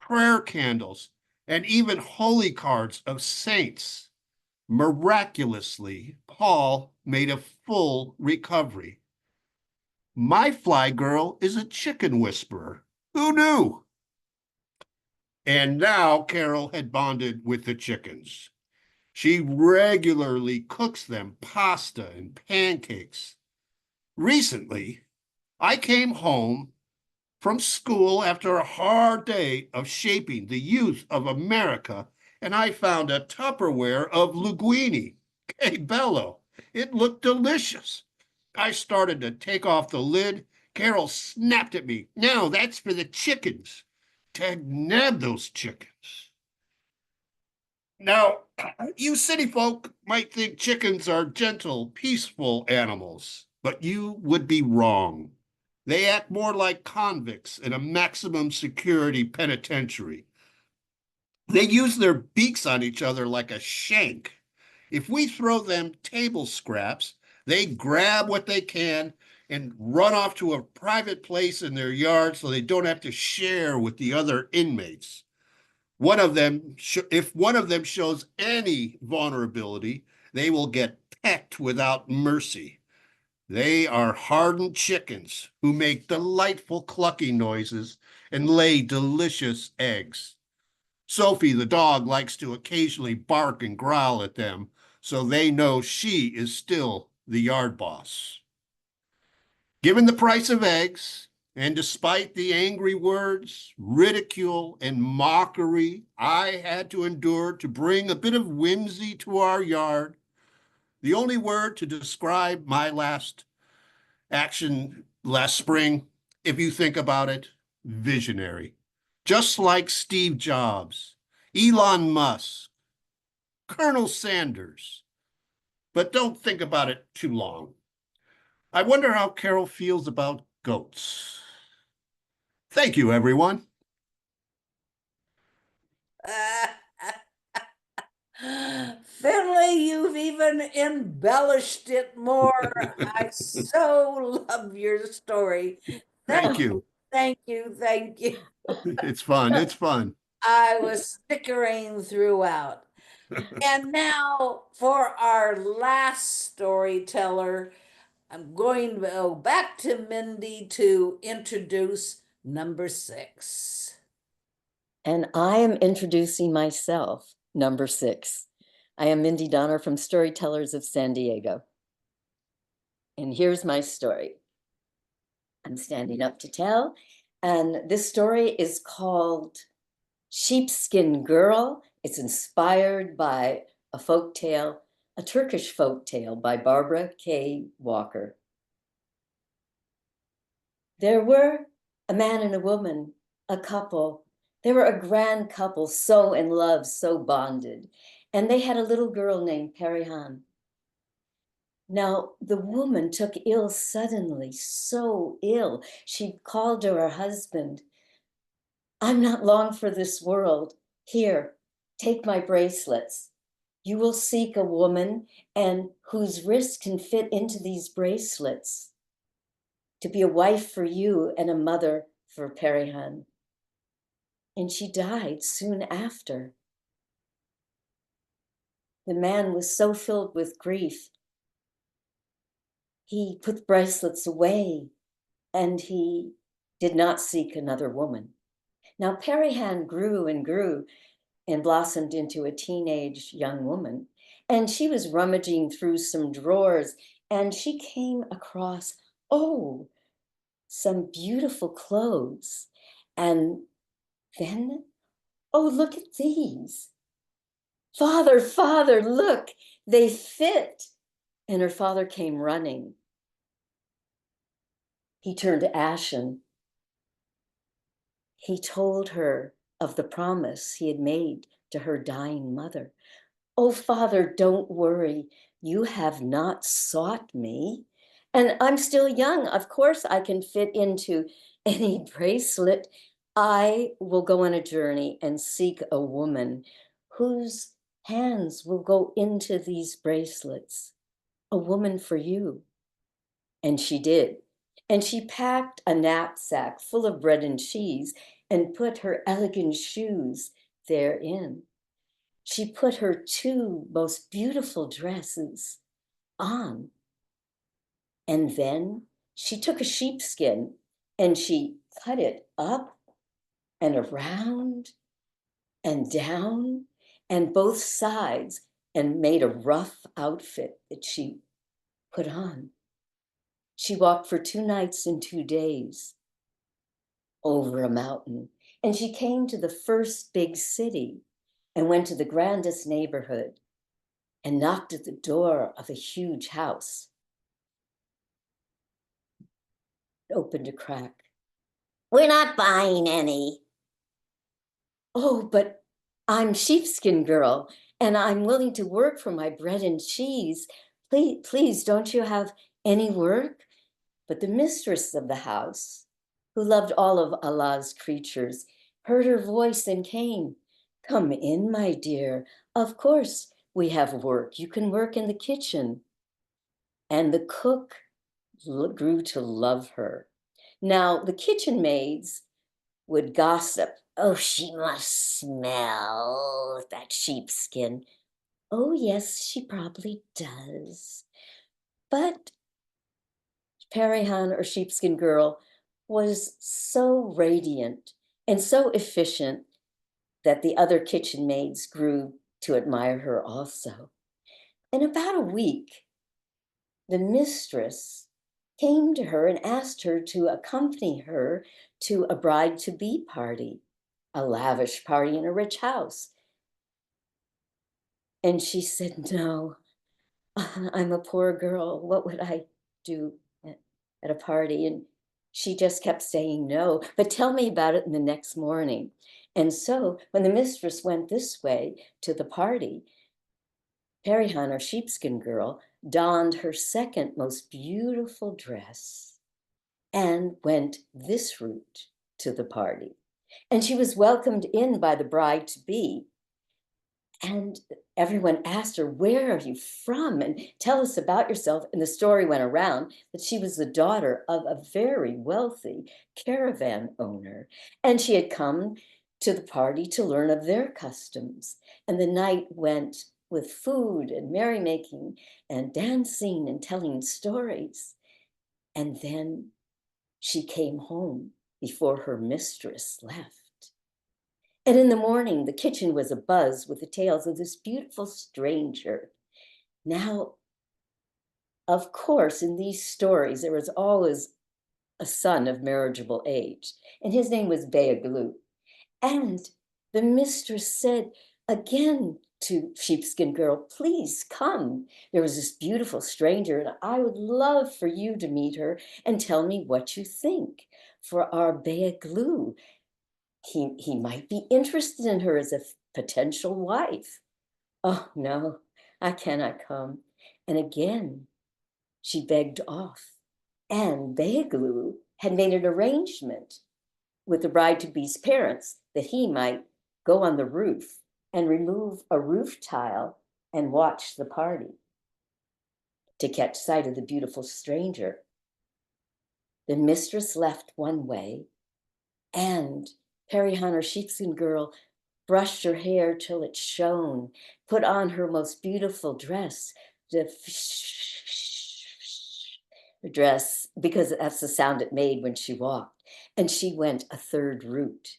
prayer candles, and even holy cards of saints. Miraculously, Paul made a full recovery. My fly girl is a chicken whisperer. Who knew? And now Carol had bonded with the chickens. She regularly cooks them pasta and pancakes. Recently, I came home from school after a hard day of shaping the youth of America, and I found a Tupperware of linguine. Que bello! It looked delicious. I started to take off the lid. Carol snapped at me. "No, that's for the chickens." Ted nabbed those chickens. Now, you city folk might think chickens are gentle, peaceful animals, but you would be wrong. They act more like convicts in a maximum security penitentiary. They use their beaks on each other like a shank. If we throw them table scraps, they grab what they can and run off to a private place in their yard so they don't have to share with the other inmates. If one of them shows any vulnerability, they will get pecked without mercy. They are hardened chickens who make delightful clucking noises and lay delicious eggs. Sophie, the dog, likes to occasionally bark and growl at them, so they know she is still the yard boss. Given the price of eggs, and despite the angry words, ridicule, and mockery I had to endure to bring a bit of whimsy to our yard, the only word to describe my last action last spring, if you think about it, visionary. Just like Steve Jobs, Elon Musk, Colonel Sanders. But don't think about it too long. I wonder how Carol feels about goats. Thank you, everyone. Finley, you've even embellished it more. I so love your story. Thank you. Thank you. Thank you. It's fun. It's fun. I was snickering throughout. And now for our last storyteller, I'm going to go back to Mindy to introduce number 6. And I am introducing myself, number 6. I am Mindy Donner from Storytellers of San Diego. And here's my story. I'm standing up to tell. And this story is called Sheepskin Girl. It's inspired by a folktale, a Turkish folktale by Barbara K. Walker. There were a man and a woman, a couple. They were a grand couple, so in love, so bonded. And they had a little girl named Perihan. Now, the woman took ill suddenly, so ill. She called to her husband, "I'm not long for this world. Here, take my bracelets. You will seek a woman and whose wrist can fit into these bracelets to be a wife for you and a mother for Perihan." And she died soon after. The man was so filled with grief, he put the bracelets away and he did not seek another woman. Now, Perihan grew and grew and blossomed into a teenage young woman. And she was rummaging through some drawers and she came across, oh, some beautiful clothes. And then, oh, look at these. Father, father, look, they fit. And her father came running. He turned ashen. He told her of the promise he had made to her dying mother. "Oh, father, don't worry. You have not sought me. And I'm still young. Of course, I can fit into any bracelet. I will go on a journey and seek a woman whose hands will go into these bracelets. A woman for you." And she did. And she packed a knapsack full of bread and cheese and put her elegant shoes therein. She put her 2 most beautiful dresses on. And then she took a sheepskin and she cut it up and around and down and both sides and made a rough outfit that she put on. She walked for 2 nights and 2 days over a mountain, and she came to the first big city and went to the grandest neighborhood and knocked at the door of a huge house. It opened a crack. "We're not buying any." "Oh, but I'm Sheepskin Girl, and I'm willing to work for my bread and cheese. Please, don't you have any work?" But the mistress of the house, who loved all of Allah's creatures, heard her voice and came. "Come in, my dear. Of course, we have work. You can work in the kitchen." And the cook grew to love her. Now, the kitchen maids would gossip. "Oh, she must smell that sheepskin." "Oh, yes, she probably does." But Perihan, or Sheepskin Girl, was so radiant and so efficient that the other kitchen maids grew to admire her also. In about a week, the mistress came to her and asked her to accompany her to a bride-to-be party, a lavish party in a rich house. And she said, "No, I'm a poor girl. What would I do?" at a party, and she just kept saying no, but tell me about it in the next morning. And so when the mistress went this way to the party, Perihan, or sheepskin girl, donned her second most beautiful dress and went this route to the party. And she was welcomed in by the bride-to-be. And everyone asked her, where are you from? And tell us about yourself. And the story went around that she was the daughter of a very wealthy caravan owner. And she had come to the party to learn of their customs. And the night went with food and merrymaking and dancing and telling stories. And then she came home before her mistress left. And in the morning, the kitchen was abuzz with the tales of this beautiful stranger. Now, of course, in these stories, there was always a son of marriageable age, and his name was Beaglu. And the mistress said again to Sheepskin Girl, please come. There was this beautiful stranger, and I would love for you to meet her and tell me what you think. For our Beaglu, he might be interested in her as a potential wife. Oh, no, I cannot come. And again, she begged off. And Beaglu had made an arrangement with the bride-to-be's parents that he might go on the roof and remove a roof tile and watch the party to catch sight of the beautiful stranger. The mistress left one way, and Perihan, or sheepskin girl, brushed her hair till it shone, put on her most beautiful dress, the dress, because that's the sound it made when she walked, and she went a third route.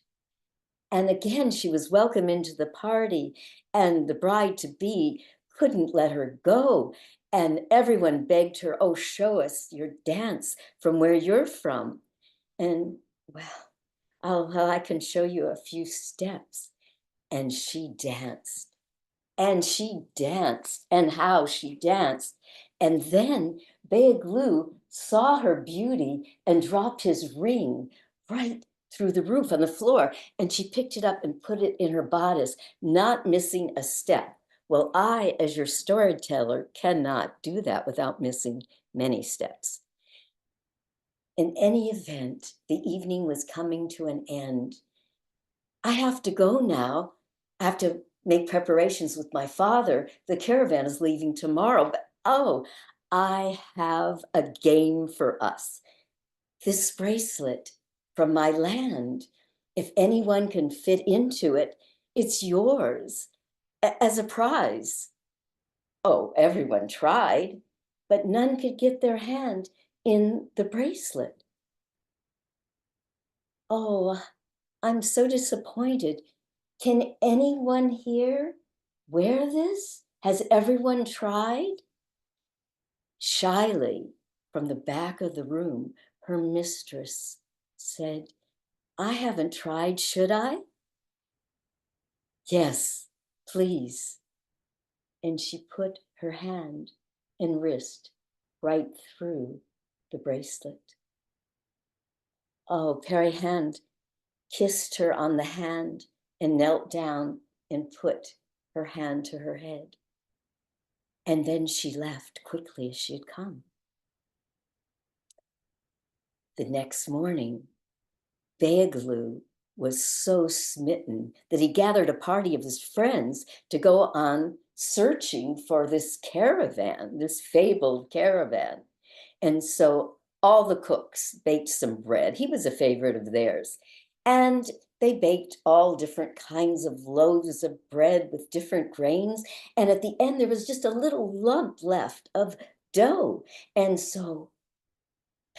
And again, she was welcome into the party, and the bride-to-be couldn't let her go. And everyone begged her, oh, show us your dance from where you're from. And well, I can show you a few steps. And she danced, and she danced, and how she danced. And then Beaglu saw her beauty and dropped his ring right through the roof on the floor. And she picked it up and put it in her bodice, not missing a step. Well, I, as your storyteller, cannot do that without missing many steps. In any event, the evening was coming to an end. I have to go now. I have to make preparations with my father. The caravan is leaving tomorrow, but oh, I have a game for us. This bracelet from my land, if anyone can fit into it, it's yours as a prize. Oh, everyone tried, but none could get their hand in the bracelet. Oh, I'm so disappointed. Can anyone here wear this? Has everyone tried? Shyly, from the back of the room, her mistress said, I haven't tried, should I? Yes, please. And she put her hand and wrist right through the bracelet. Oh, Perihan kissed her on the hand and knelt down and put her hand to her head. And then she left quickly as she had come. The next morning, Beaglu was so smitten that he gathered a party of his friends to go on searching for this caravan, this fabled caravan. And so all the cooks baked some bread. He was a favorite of theirs. And they baked all different kinds of loaves of bread with different grains. And at the end, there was just a little lump left of dough. And so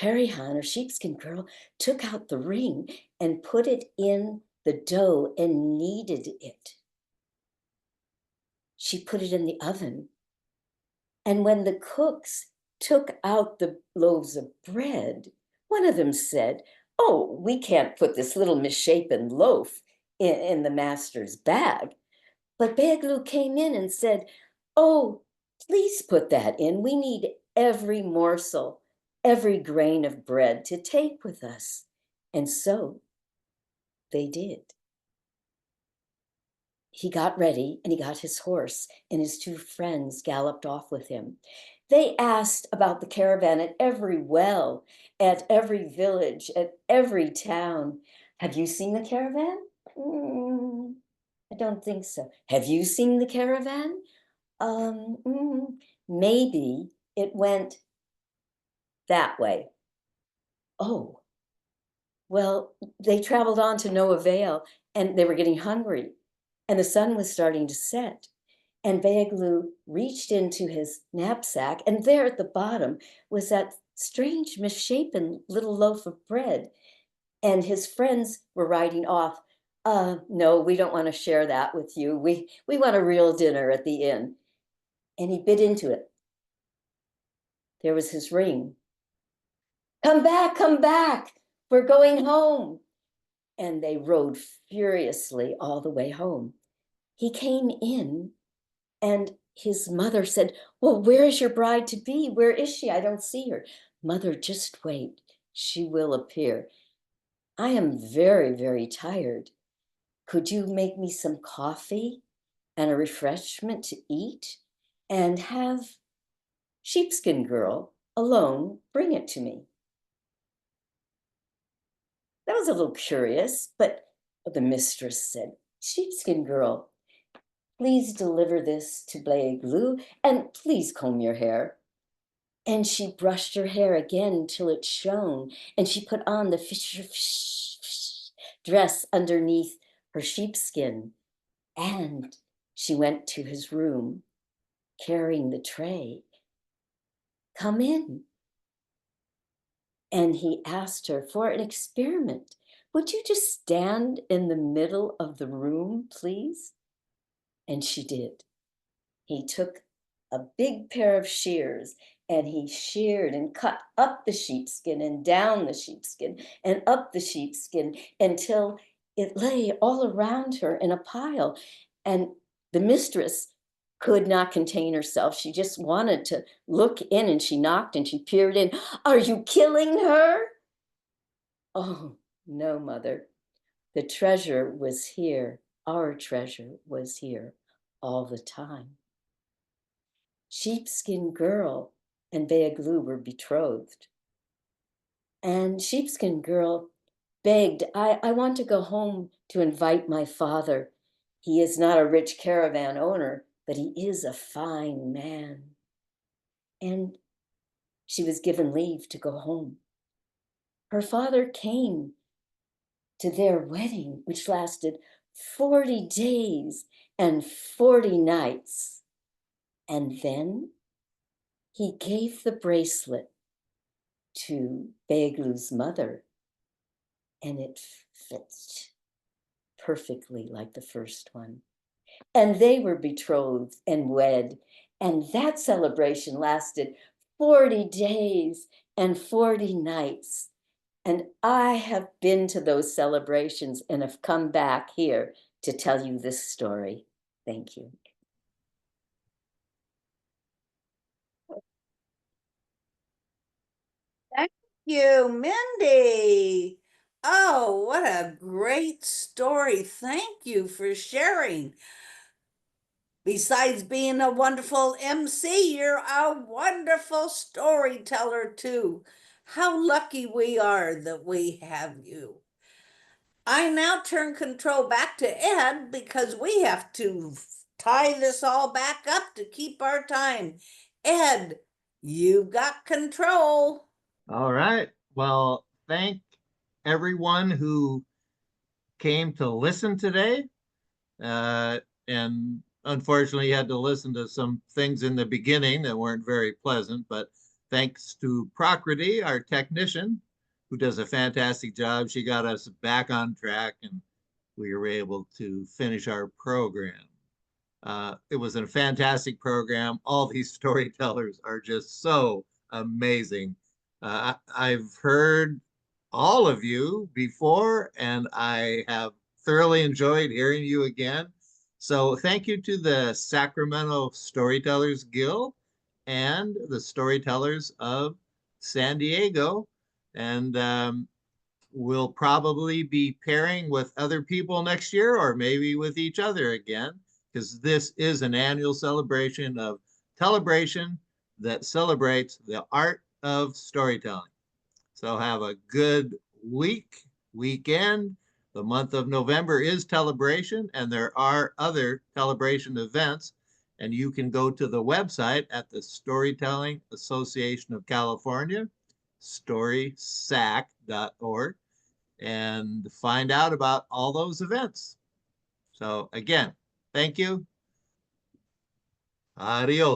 Perihan, or sheepskin girl, took out the ring and put it in the dough and kneaded it. She put it in the oven. And when the cooks took out the loaves of bread, one of them said, oh, we can't put this little misshapen loaf in the master's bag. But Beaglu came in and said, oh, please put that in. We need every morsel. every grain of bread to take with us. And so they did. He got ready and he got his horse, and his two friends galloped off with him. They asked about the caravan at every well, at every village, at every town. Have you seen the caravan? I don't think so. Have you seen the caravan? Maybe it went that way. Oh, well, they traveled on to no avail, and they were getting hungry, and the sun was starting to set. And Beaglu reached into his knapsack, and there at the bottom was that strange, misshapen little loaf of bread. And his friends were riding off. No, we don't want to share that with you. We want a real dinner at the inn. And he bit into it. There was his ring. Come back, come back. We're going home. And they rode furiously all the way home. He came in, and his mother said, well, where is your bride to be? Where is she? I don't see her. Mother, just wait. She will appear. I am very, very tired. Could you make me some coffee and a refreshment to eat, and have Sheepskin Girl alone bring it to me? That was a little curious, but the mistress said, Sheepskin Girl, please deliver this to Beaglu, and please comb your hair. And she brushed her hair again till it shone, and she put on the dress underneath her sheepskin, and she went to his room carrying the tray. Come in. And he asked her for an experiment. Would you just stand in the middle of the room, please? And she did. He took a big pair of shears, and he sheared and cut up the sheepskin and down the sheepskin and up the sheepskin until it lay all around her in a pile. And the mistress could not contain herself. She just wanted to look in, and she knocked and she peered in. Are you killing her? Oh, no, Mother. The treasure was here. Our treasure was here all the time. Sheepskin Girl and Beaglu were betrothed. And Sheepskin Girl begged, I want to go home to invite my father. He is not a rich caravan owner, but he is a fine man. And she was given leave to go home. Her father came to their wedding, which lasted 40 days and 40 nights. And then he gave the bracelet to Beaglu's mother, and it fits perfectly like the first one. And they were betrothed and wed, and that celebration lasted 40 days and 40 nights. And I have been to those celebrations and have come back here to tell you this story. Thank you. Thank you, Mindy. Oh, what a great story. Thank you for sharing. Besides being a wonderful MC, you're a wonderful storyteller too. How lucky we are that we have you. I now turn control back to Ed because we have to tie this all back up to keep our time. Ed, you've got control. All right. Well, thank everyone who came to listen today. And unfortunately, you had to listen to some things in the beginning that weren't very pleasant, but thanks to Procrity, our technician, who does a fantastic job, she got us back on track and we were able to finish our program. It was a fantastic program. All these storytellers are just so amazing. I've heard all of you before, and I have thoroughly enjoyed hearing you again. So thank you to the Sacramento Storytellers Guild and the Storytellers of San Diego. And we'll probably be pairing with other people next year, or maybe with each other again, because this is an annual celebration of TELLABRATION that celebrates the art of storytelling. So have a good weekend. The month of November is TELLABRATION, and there are other TELLABRATION events. And you can go to the website at the Storytelling Association of California, storysac.org, and find out about all those events. So again, thank you. Adios.